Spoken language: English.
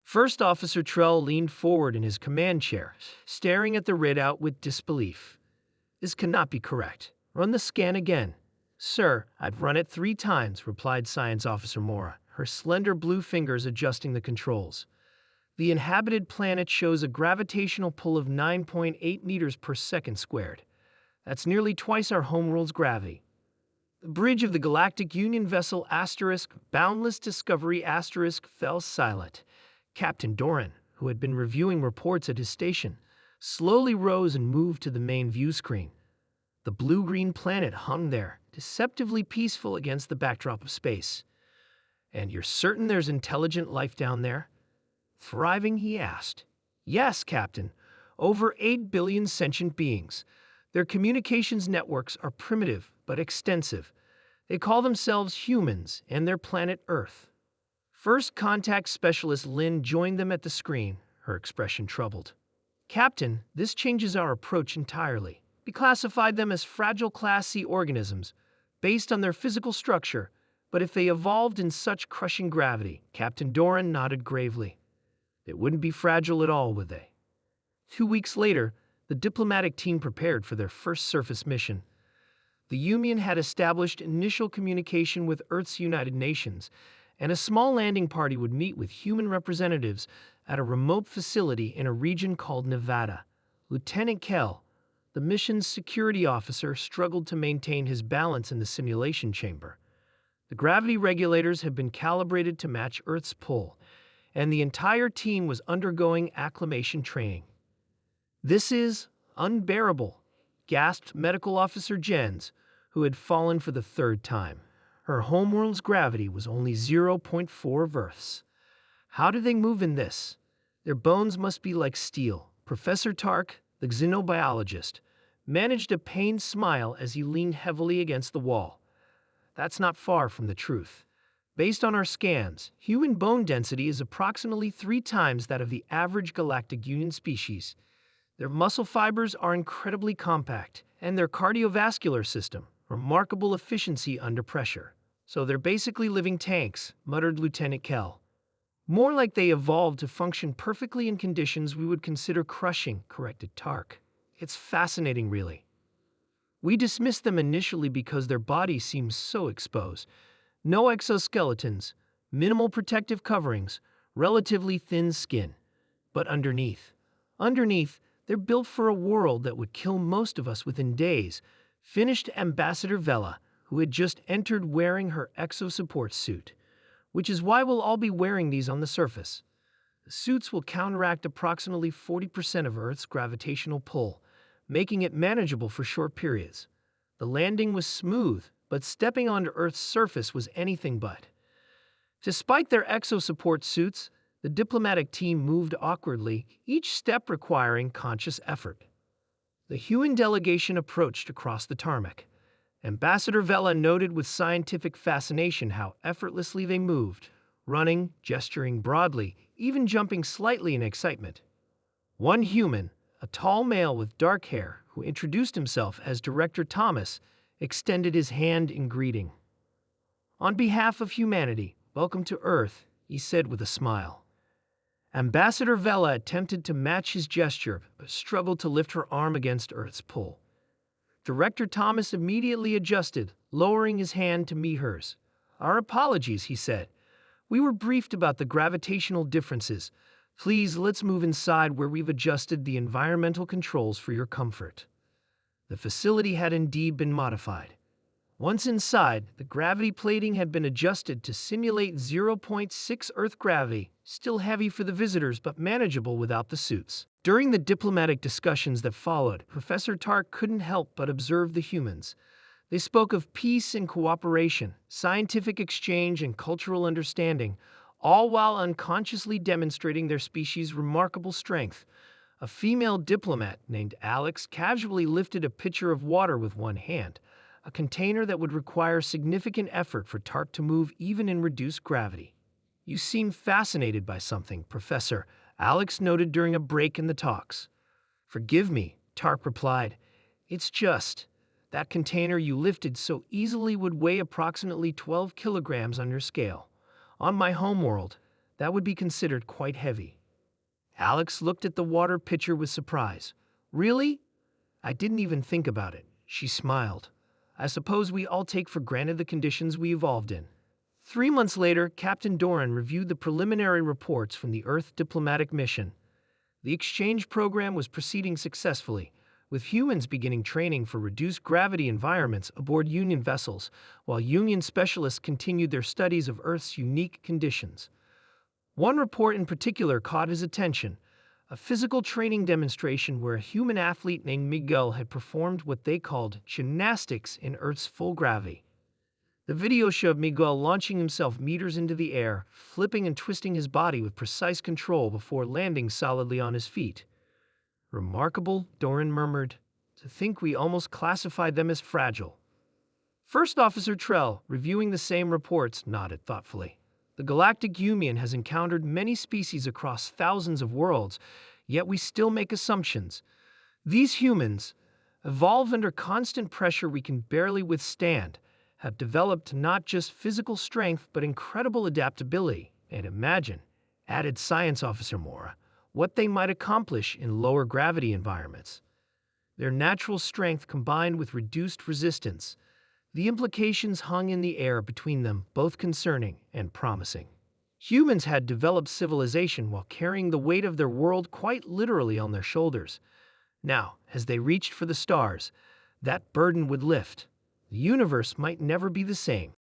First Officer Trell leaned forward in his command chair, staring at the readout with disbelief. This cannot be correct. Run the scan again. Sir, I've run it 3 times, replied Science Officer Mora, her slender blue fingers adjusting the controls. The inhabited planet shows a gravitational pull of 9.8 meters per second squared. That's nearly twice our homeworld's gravity. The bridge of the Galactic Union vessel Boundless Discovery fell silent. Captain Doran, who had been reviewing reports at his station, slowly rose and moved to the main view screen. The blue-green planet hung there, deceptively peaceful against the backdrop of space. And you're certain there's intelligent life down there? Thriving, he asked. Yes, Captain. Over 8 billion sentient beings. Their communications networks are primitive but extensive. They call themselves humans and their planet Earth. First Contact Specialist Lynn joined them at the screen, her expression troubled. Captain, this changes our approach entirely. We classified them as fragile Class C organisms, based on their physical structure, but if they evolved in such crushing gravity, Captain Doran nodded gravely. They wouldn't be fragile at all, would they? 2 weeks later, the diplomatic team prepared for their first surface mission. The Union had established initial communication with Earth's United Nations, and a small landing party would meet with human representatives at a remote facility in a region called Nevada. Lieutenant Kell, the mission's security officer, struggled to maintain his balance in the simulation chamber. The gravity regulators had been calibrated to match Earth's pull, and the entire team was undergoing acclimation training. This is unbearable, gasped Medical Officer Jens, who had fallen for the 3rd time. Her homeworld's gravity was only 0.4 Earth's. How do they move in this? Their bones must be like steel. Professor Tark, the xenobiologist, managed a pained smile as he leaned heavily against the wall. That's not far from the truth. Based on our scans, human bone density is approximately 3 times that of the average Galactic Union species. Their muscle fibers are incredibly compact, and their cardiovascular system, remarkable efficiency under pressure. So they're basically living tanks, muttered Lieutenant Kell. More like they evolved to function perfectly in conditions we would consider crushing, corrected Tark. It's fascinating, really. We dismissed them initially because their bodies seemed so exposed. No exoskeletons, minimal protective coverings, relatively thin skin. But underneath, they're built for a world that would kill most of us within days, finished Ambassador Vela, who had just entered wearing her exosupport suit. Which is why we'll all be wearing these on the surface. The suits will counteract approximately 40% of Earth's gravitational pull, making it manageable for short periods. The landing was smooth, but stepping onto Earth's surface was anything but. Despite their exosupport suits, the diplomatic team moved awkwardly, each step requiring conscious effort. The Huon delegation approached across the tarmac. Ambassador Vela noted with scientific fascination how effortlessly they moved, running, gesturing broadly, even jumping slightly in excitement. One human, a tall male with dark hair, who introduced himself as Director Thomas, extended his hand in greeting. On behalf of humanity, welcome to Earth, he said with a smile. Ambassador Vela attempted to match his gesture, but struggled to lift her arm against Earth's pull. Director Thomas immediately adjusted, lowering his hand to meet hers. Our apologies, he said. We were briefed about the gravitational differences. Please, let's move inside where we've adjusted the environmental controls for your comfort. The facility had indeed been modified. Once inside, the gravity plating had been adjusted to simulate 0.6 Earth gravity, still heavy for the visitors but manageable without the suits. During the diplomatic discussions that followed, Professor Tark couldn't help but observe the humans. They spoke of peace and cooperation, scientific exchange and cultural understanding, all while unconsciously demonstrating their species' remarkable strength. A female diplomat named Alex casually lifted a pitcher of water with one hand, a container that would require significant effort for Tark to move even in reduced gravity. You seem fascinated by something, Professor, Alex noted during a break in the talks. Forgive me, Tark replied. It's just, that container you lifted so easily would weigh approximately 12 kilograms on your scale. On my homeworld, that would be considered quite heavy. Alex looked at the water pitcher with surprise. Really? I didn't even think about it. She smiled. I suppose we all take for granted the conditions we evolved in. 3 months later, Captain Doran reviewed the preliminary reports from the Earth diplomatic mission. The exchange program was proceeding successfully, with humans beginning training for reduced gravity environments aboard Union vessels, while Union specialists continued their studies of Earth's unique conditions. One report in particular caught his attention, a physical training demonstration where a human athlete named Miguel had performed what they called gymnastics in Earth's full gravity. The video showed Miguel launching himself meters into the air, flipping and twisting his body with precise control before landing solidly on his feet. Remarkable, Doran murmured. To think we almost classified them as fragile. First Officer Trell, reviewing the same reports, nodded thoughtfully. The Galactic Union has encountered many species across thousands of worlds, yet we still make assumptions. These humans, evolved under constant pressure we can barely withstand, have developed not just physical strength but incredible adaptability. And imagine, added Science Officer Mora, what they might accomplish in lower gravity environments. Their natural strength combined with reduced resistance, the implications hung in the air between them, both concerning and promising. Humans had developed civilization while carrying the weight of their world quite literally on their shoulders. Now, as they reached for the stars, that burden would lift. The universe might never be the same.